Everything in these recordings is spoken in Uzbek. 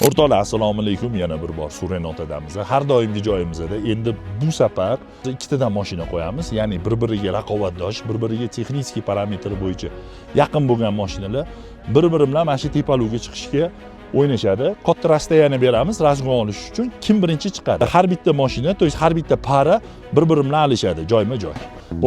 O'rtoqlar, assalomu alaykum. Yana bir bor Surenotadamiz. Har doimgi joyimizda endi bu safar ikkitadan mashina qo'yamiz. Ya'ni bir-biriga raqobatdosh, bir-biriga texnik parametr bo'yicha yaqin bo'lgan mashinalar bir-biri bilan mana shu tepaluvga chiqishga o'ynashadi. Katta rastayani beramiz razgon olish uchun kim birinchi chiqadi. Har bitta mashina, to есть har bitta para bir-biri bilan alishadi joyma-joy.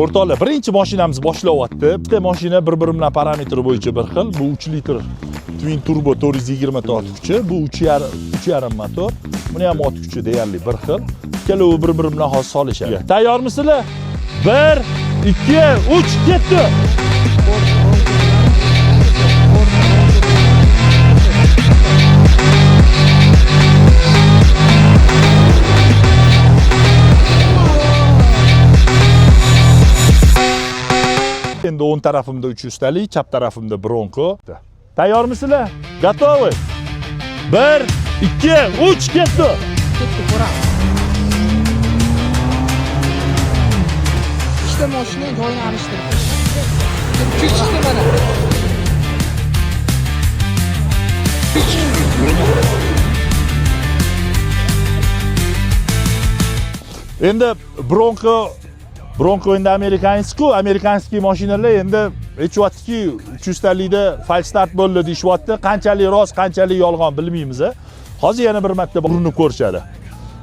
O'rtoqlar, birinchi mashinamiz boshlayapti. Bitta mashina bir-biri bilan parametri bo'yicha bir xil. Bu 3 litr Twin turbo 420 ta ot kuchi, bu 3.5 motor. Buni ham ot kuchi deyarli bir xil. Ikkalovi bir-biri bilan xos solishadi. Tayyormisizlar? 1, 2, 3 ketdi. Endi o'ng tarafimda 300 talik, chap tarafimda Bronco. Tayyormisizlar? Готовы? 1, 2, 3 ketdi. İşte mashina joyini alishtirdi. Kechikdi mana. Endi Bronco endi amerikanskiy mashinalar endi aytyaptiki 300 talikda fal start bo'ldi deyapti. Qanchalik rost, qanchalik yolg'on bilmaymiz. Hozir yana bir marta urinib ko'rishadi.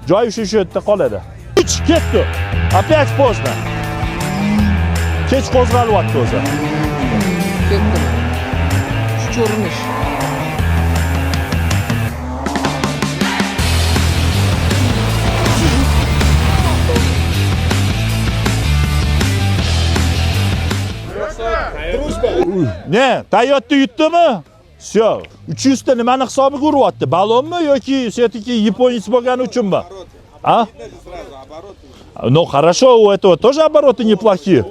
Joy shu yerda qoladi. 3 ketdi. Опять поздно. Kech qo'zg'alyapti o'zi. Ketdi. Shu urinish. Ne? Toyota yutdimi? Всё. 300 ta nimani hisobiga uryapti? Balonmi yoki все-таки yaponец bo'lgani uchunmi? А? Ну, хорошо, у этого тоже обороты неплохие.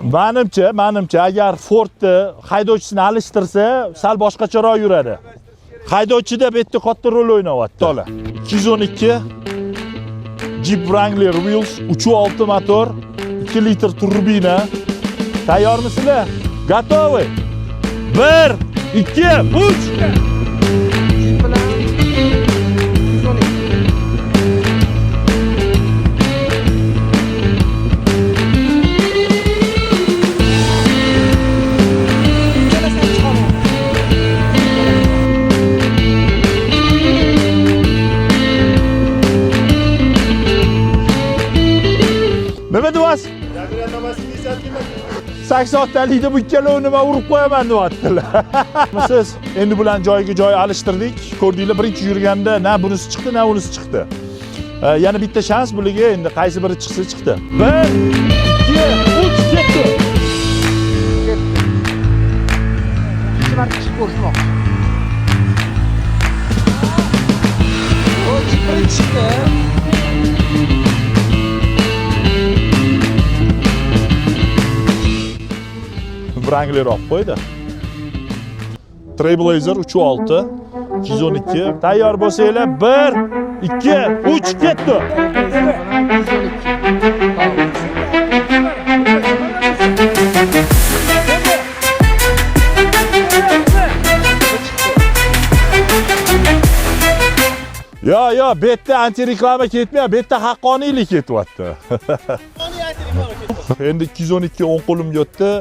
Menimcha, agar Fordni haydovchisini alishtirsa, sal boshqacharoq yuradi. Haydovchida bu yerda katta rol o'ynayapti. To'la. 212 Jeep Wrangler Wheels 3.6 motor, 2 litr turbina. Tayyormisizlar? Готовы? 1, 2, 3. Nima deyapsiz? 80 talikda bu ikkalovini men urib qo'yaman deyaptilar. Siz endi bilan joyga-joy alishtirdik. Ko'rdinglar, birinchi yurganda na bunisi chiqdi, na unisi chiqdi. Yana bitta shans bularga, endi qaysi biri chiqsa chiqdi. 1, 2, 3 ketdi. Ikki marta chiqib ko'rishmoq. O, birinchi chiqdi. Wrangler olib qo'ydi. Trailblazer 3.6 212. Tayyor bo'lsanglar 1, 2, 3 ketdi. Yo, bu yerda anti reklama ketmayapti, bu yerda haqqoniylik ketyapti. Endi 212 o'ng qo'limga o'tdi.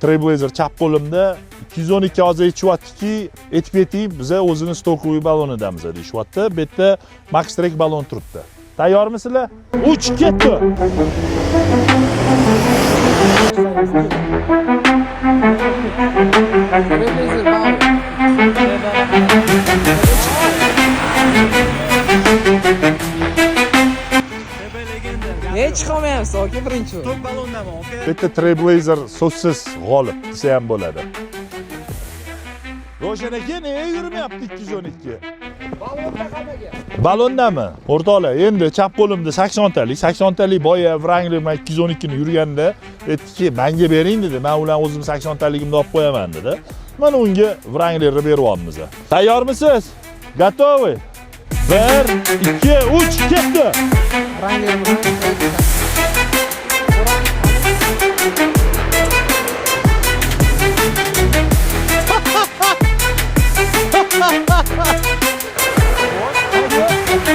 Trailblazer chap qo'limda 212 hozir aytishyaptiki, aytib keting, biz o'zini stokoviy balonidamiz deyishyapti. Bu yerda Max Track balon turibdi. Tayyormisizlar? 3 ketdi. Ne chiqolmayapsiz, aka birinchi. Top balondaman, aka. Bitta Trailblazer so'zsiz g'olib desa ham bo'ladi. Roshan aka, nega yurmayapti 212? Balonda qanaga? Balondami? O'rtoqlar, endi chap qo'limda 80 talik boya Wrangler 212 ni yurganda aytdiki, menga bering dedi. Men ular o'zim 80 taligimni olib qo'yaman dedi. Mana unga Wranglerni beryapmiz. Tayyormisiz? Готовы? 1, 2, 3 ketdi. Wrangler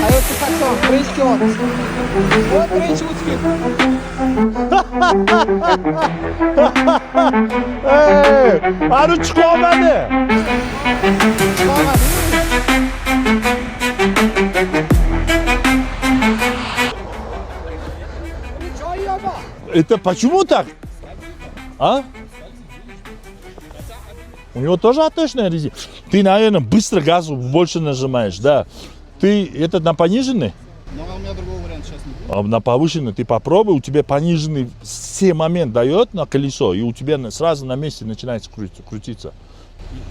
Hayotda 80, birinchi kelyapti. Voy, birinchi o'tib ketdi. Ani chiqolmadi. Это почему так? А? У него тоже отечная резина. Ты, наверное, быстро газ больше нажимаешь, да? Ты этот на пониженный? Но у меня другого варианта сейчас не будет. А на повышенный ты попробуй, у тебя пониженный все момент дает на колесо, и у тебя сразу на месте начинает крутиться.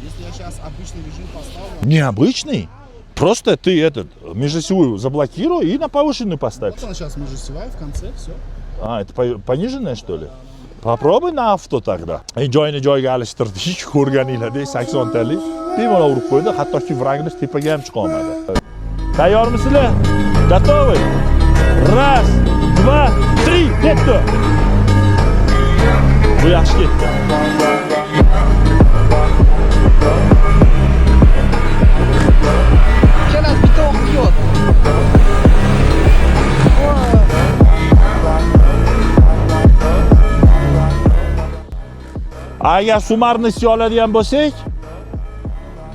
Если я сейчас обычный режим поставлю, Необычный. Просто ты этот межосевую заблокируй и на повышенную поставь. вот она сейчас межосевая в конце, все. А, это пониженное, что ли? Попробуй на авто тогда. Joyni joyga alishtirdik, ko'rganinglardek 80 talik. Bemalol urib qo'ydi, hattoki vragni tepaga ham chiqa olmadi. Tayyormisizlar? Готовы? Раз, два, три, ketdi. Bu yaxshi ketdi. Ikkalasi bitta o'qib kelyapti. Agar sumarniy oladigan bo'lsak,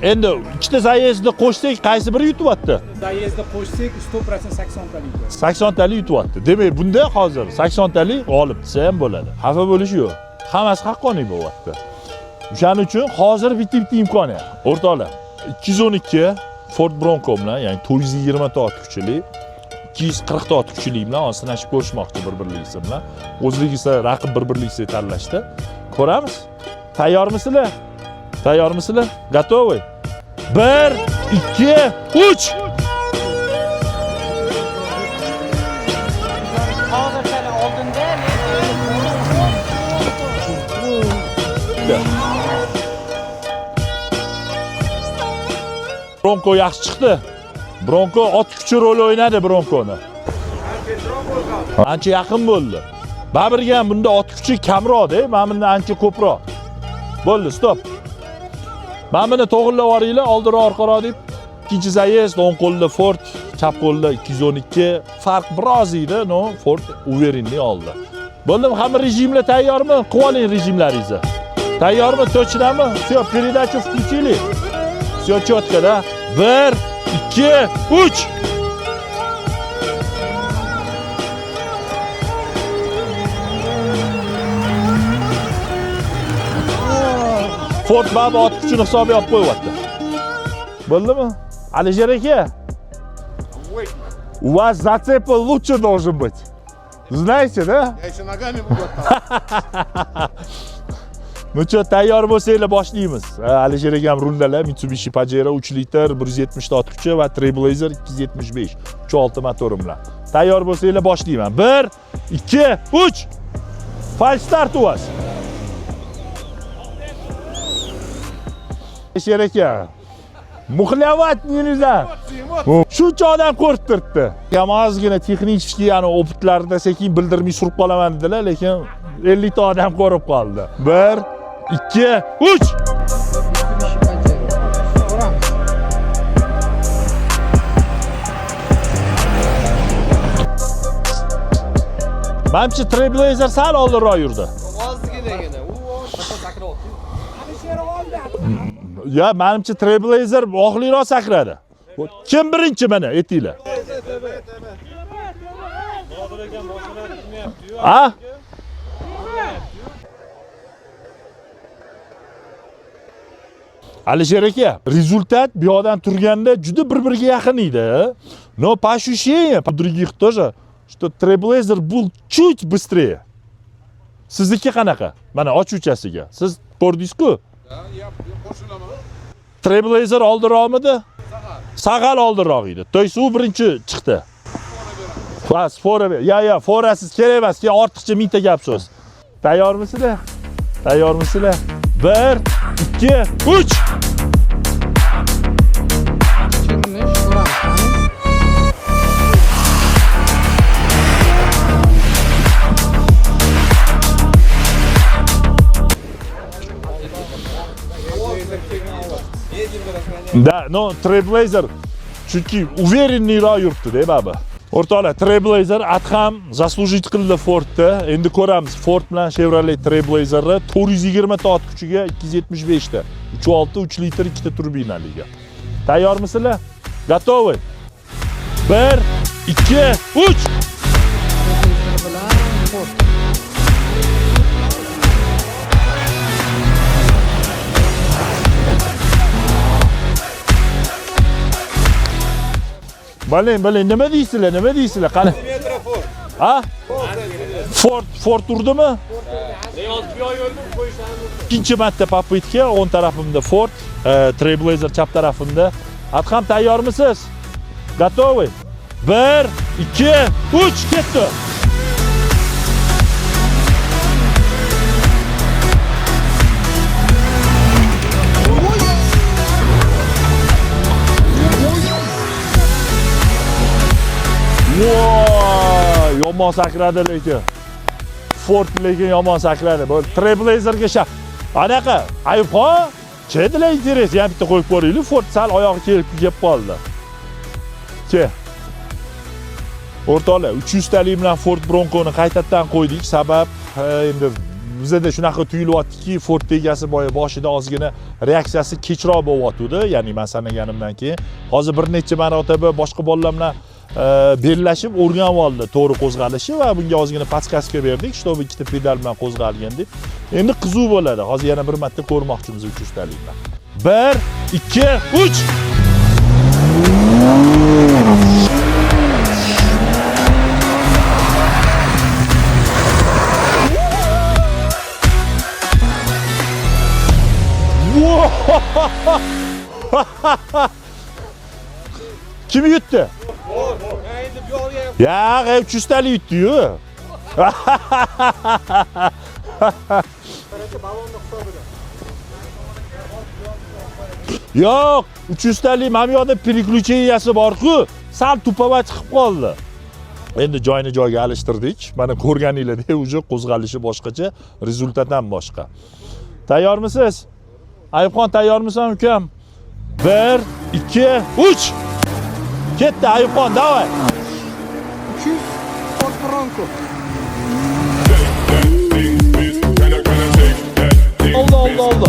endi ikkita zayezdni qo'shsak, qaysi biri yutyapti? Zayezdni qo'shsak 100% 80 talik. 80 talik yutyapti. Demak, bunda hozir 80 talik g'olib desa ham bo'ladi. Xafa bo'lish yo'q. Hammasi haqqoniy bo'lyapti. O'shaning uchun hozir bitta imkoniyat. O'rtoqlar, 212 Ford Bronco bilan, ya'ni 420 ta ot kuchli, 240 ta ot kuchli bilan sinashib ko'rishmoqchi bir-birligisi bilan. O'zligisi raqib bir-birligisi tanlashdi. Ko'ramiz. Tayyormisizlar? Tayyormisizlar? Готовы? 1, 2, 3. Hozircha oldinda Bronco yaxshi chiqdi. Bronco ot kuchi rol o'ynadi Bronconi. Ancha yaqin bo'ldi. Baribirga ham bunda ot kuchi kamroq-da, mana bunda ancha ko'proq. Bo'ldi, stop. Mana buni to'g'rilab yuboringlar, oldinroq orqaroq deb. Ikkinchi zayezd, o'ng qo'lda Ford, chap qo'lda 212. Farq biroz edi, no, Ford уверенный oldi. Bo'ldi, hamma rejimlar tayyormi? Qilib oling rejimlaringizni. Tayyormi? Точноmi? Всё, передачу включили. Всё четко, да? 1, 2, 3. Ford baba ot kuchini hisobiga olib qo'yapti. Bo'ldimi? Alisher aka. У вас зацеп лучше должен быть. Знаете, да? Я еще ногами могу отталкивать. Ну что, tayyor bo'lsanglar boshlaymiz. Alisher akam rundalar Mitsubishi Pajero 3 litr 170 ta ot kuchi va Trailblazer 275 3.6 motorim bilan. Tayyor bo'lsanglar boshlayman. 1, 2, 3. False start u вас. Alisher aka. Muxlavat neza. Shuncha odam ko'rib turibdi. Kamozgina texnik yani opitlarida sekin bildirmay surib qolaman dedilar, lekin 50 ta odam ko'rib qoldi. 1, 2, 3. Menimcha Trailblazer sal oldinroq yurdi. Ozginagina. Ya, menimcha Trailblazer oxirliroq sakradi. Kim birinchi mana aytinglar. Ha? Alisher aka, rezultat bu yoqdan turganda juda bir-biriga yaqin edi. Но по ощущениям, по других тоже, что Trailblazer был чуть быстрее. Sizniki qanaqa? Mana ochuvchasiga. Siz ko'rdingiz-ku? Trailblazer oldinroqmidi? Sag'al oldinroq edi. To есть u birinchi chiqdi. Fas, fora. Ya, forasiz kerak emas. Keyin ortiqcha mingta gap so'z. Tayyormisizlar? Tayyormisizlar? 1, 2, 3. Да, no, Trailblazer chunki уверенныйroq yuribdi-da baba. O'rtoqlar, Trailblazer Adham заслужить qildi Fordda. Endi ko'ramiz Ford bilan Chevrolet Trailblazerni 420 ta ot kuchiga 275 ta. 3.6 3 litr 2 ta turbinaliga. Tayyormisizlar? Готовы? 1 2 3 Baling, nima deysizlar? Qani? Ha? Ford urdimi? Ikkinchi marta попытка, o'ng tarafimda Ford, Trailblazer chap tarafimda. Adham tayyormisiz? Готовы? 1 2 3 ketdi. Voy, yomon sakradi lekin. Ford lekin yomon sakradi. Bu Trailblazerga anaqa, Ayubxon, chedilar interes, yana bitta qo'yib ko'raylik. Ford sal oyog'i kelib qoldi. Ke. O'rtoqlar, 300 talik bilan Ford Bronconi qaytadan qo'ydik. Sabab endi bizda shunaqa tuyulyaptiki, Ford egasi boshida ozgina reaksiyasi kechroq bo'lyotdi. Ya'ni men sanaganimdan keyin hozir bir necha marotaba boshqa bolalar bilan bellashib o'rganib oldi to'g'ri qo'zg'alishi va bunga ozgina podskaska berdik, чтобы ikkita pedal bilan qo'zg'algan deb. Endi qizuv bo'ladi. Hozir yana bir marta ko'rmoqchimiz 300 talik bilan. 1 2 3 Kim yutdi? Ya, 300 talik yutdi-yu. Yo'q, 300 talik mana bu yoqda переключенияsi bor-ku, sal tupava chiqib qoldi. Endi joyini-joyga alishtirdik. Mana ko'rganinglarda уже qo'zg'alishi boshqacha, rezultat ham boshqa. Tayyormisiz? Ayubxon, tayyormisan ukam? 1 2 3 Ketdi Ayubxon, davay. Ford Bronco. Oldu.